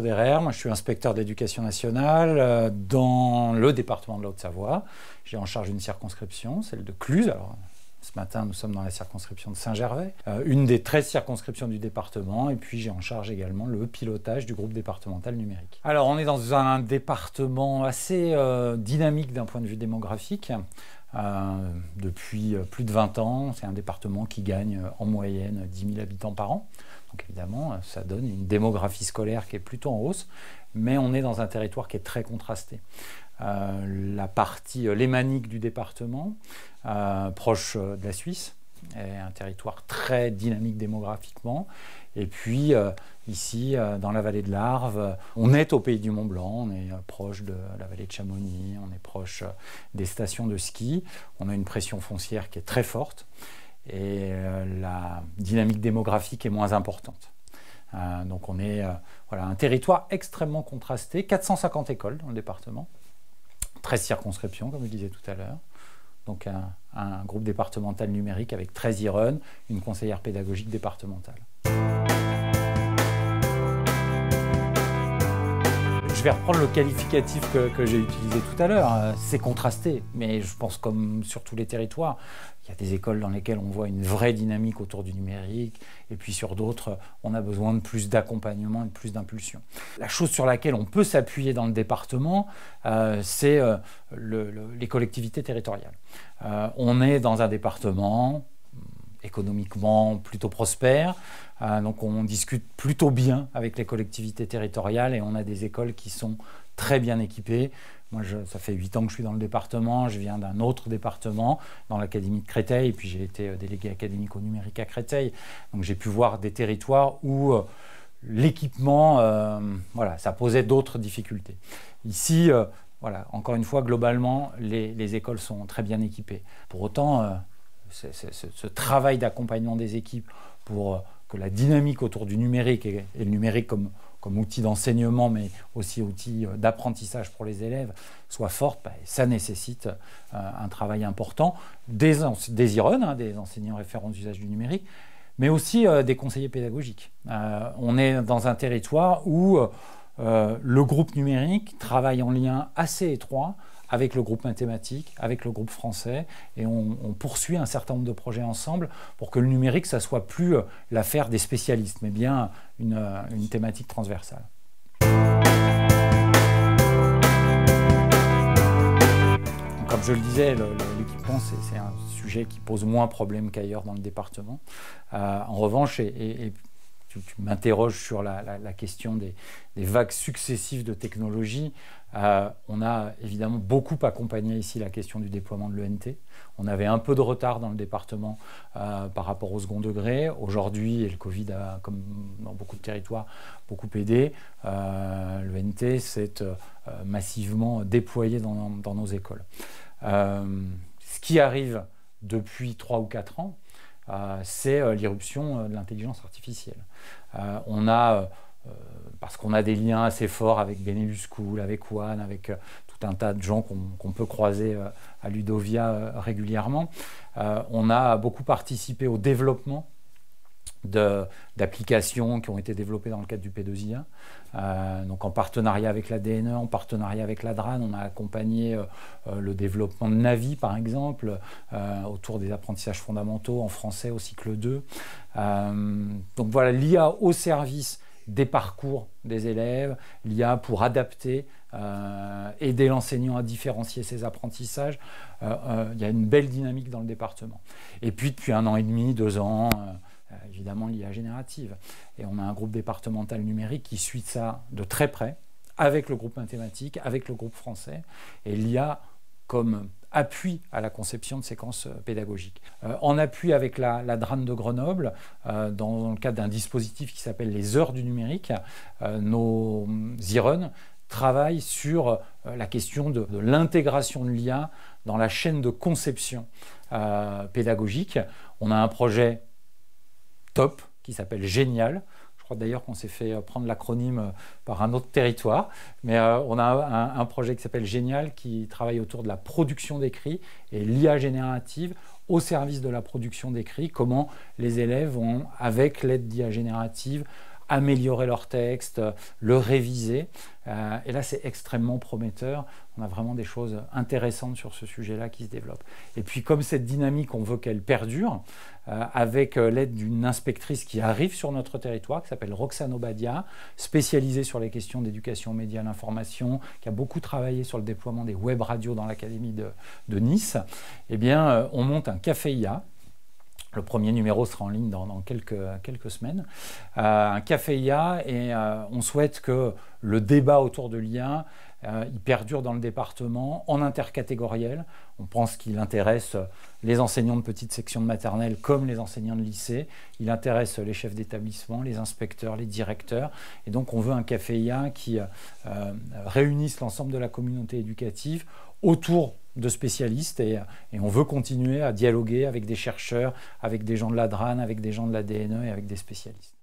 Derrer, moi je suis inspecteur d'éducation nationale dans le département de la Haute-Savoie. J'ai en charge une circonscription, celle de Cluses. Alors, ce matin, nous sommes dans la circonscription de Saint-Gervais, une des 13 circonscriptions du département, et puis j'ai en charge également le pilotage du groupe départemental numérique. Alors on est dans un département assez dynamique d'un point de vue démographique. Depuis plus de 20 ans, c'est un département qui gagne en moyenne 10 000 habitants par an. Donc évidemment, ça donne une démographie scolaire qui est plutôt en hausse, mais on est dans un territoire qui est très contrasté. La partie lémanique du département, proche de la Suisse, est un territoire très dynamique démographiquement. Et puis ici, dans la vallée de l'Arve, on est au pays du Mont-Blanc, on est proche de la vallée de Chamonix, on est proche des stations de ski, on a une pression foncière qui est très forte et la dynamique démographique est moins importante. Donc on est voilà, un territoire extrêmement contrasté, 450 écoles dans le département, 13 circonscriptions comme je disais tout à l'heure. Donc un groupe départemental numérique avec 13 IREN, une conseillère pédagogique départementale. Je vais reprendre le qualificatif que j'ai utilisé tout à l'heure. C'est contrasté, mais je pense comme sur tous les territoires, il y a des écoles dans lesquelles on voit une vraie dynamique autour du numérique, et puis sur d'autres, on a besoin de plus d'accompagnement et de plus d'impulsion. La chose sur laquelle on peut s'appuyer dans le département, c'est les collectivités territoriales. On est dans un département économiquement plutôt prospère, donc on discute plutôt bien avec les collectivités territoriales et on a des écoles qui sont très bien équipées. Moi, ça fait 8 ans que je suis dans le département, je viens d'un autre département, dans l'académie de Créteil, et puis j'ai été délégué académique au numérique à Créteil. Donc j'ai pu voir des territoires où l'équipement, voilà, ça posait d'autres difficultés. Ici, voilà, encore une fois, globalement, les écoles sont très bien équipées. Pour autant, ce travail d'accompagnement des équipes pour que la dynamique autour du numérique, et le numérique comme outil d'enseignement, mais aussi outil d'apprentissage pour les élèves, soit forte, ça nécessite un travail important des IREN, des enseignants référents d'usage du numérique, mais aussi des conseillers pédagogiques. On est dans un territoire où le groupe numérique travaille en lien assez étroit avec le groupe mathématique, avec le groupe français, et on poursuit un certain nombre de projets ensemble pour que le numérique, ça soit plus l'affaire des spécialistes, mais bien une thématique transversale. Donc, comme je le disais, l'équipement, c'est un sujet qui pose moins problème qu'ailleurs dans le département. En revanche, tu m'interroges sur la question des vagues successives de technologies. On a évidemment beaucoup accompagné ici la question du déploiement de l'ENT. On avait un peu de retard dans le département par rapport au second degré. Aujourd'hui, et le Covid a, comme dans beaucoup de territoires, beaucoup aidé. L'ENT s'est massivement déployé dans nos écoles. Ce qui arrive depuis 3 ou 4 ans, c'est l'irruption de l'intelligence artificielle. Parce qu'on a des liens assez forts avec Benelux School, avec WAN, avec tout un tas de gens qu'on peut croiser à Ludovia régulièrement. On a beaucoup participé au développement d'applications qui ont été développées dans le cadre du P2IA. Donc en partenariat avec la DNE, en partenariat avec la DRAN, on a accompagné le développement de Navi, par exemple, autour des apprentissages fondamentaux en français au cycle 2. Donc voilà, l'IA au service des parcours des élèves, l'IA pour adapter, aider l'enseignant à différencier ses apprentissages. Il y a une belle dynamique dans le département. Et puis depuis 1 an et demi, 2 ans, évidemment l'IA générative. Et on a un groupe départemental numérique qui suit ça de très près, avec le groupe mathématique, avec le groupe français, et l'IA comme appui à la conception de séquences pédagogiques. En appui avec la DRAN de Grenoble, dans le cadre d'un dispositif qui s'appelle les heures du numérique, nos IREN travaillent sur la question de l'intégration de l'IA dans la chaîne de conception pédagogique. On a un projet top qui s'appelle Génial. Je crois d'ailleurs qu'on s'est fait prendre l'acronyme par un autre territoire, mais on a un projet qui s'appelle Génial qui travaille autour de la production d'écrits et l'IA générative au service de la production d'écrits, comment les élèves vont, avec l'aide d'IA générative, améliorer leur texte, le réviser. Et là, c'est extrêmement prometteur. On a vraiment des choses intéressantes sur ce sujet-là qui se développent. Et puis, comme cette dynamique, on veut qu'elle perdure, avec l'aide d'une inspectrice qui arrive sur notre territoire, qui s'appelle Roxane Obadia, spécialisée sur les questions d'éducation aux médias et l'information, qui a beaucoup travaillé sur le déploiement des web radios dans l'Académie de Nice, eh bien, on monte un café IA. Le premier numéro sera en ligne dans quelques semaines. Un café IA, et on souhaite que le débat autour de l'IA il perdure dans le département en intercatégoriel. On pense qu'il intéresse les enseignants de petite section de maternelle comme les enseignants de lycée. Il intéresse les chefs d'établissement, les inspecteurs, les directeurs. Et donc on veut un café IA qui réunisse l'ensemble de la communauté éducative autour de spécialistes, et on veut continuer à dialoguer avec des chercheurs, avec des gens de la DRAN, avec des gens de la DNE et avec des spécialistes.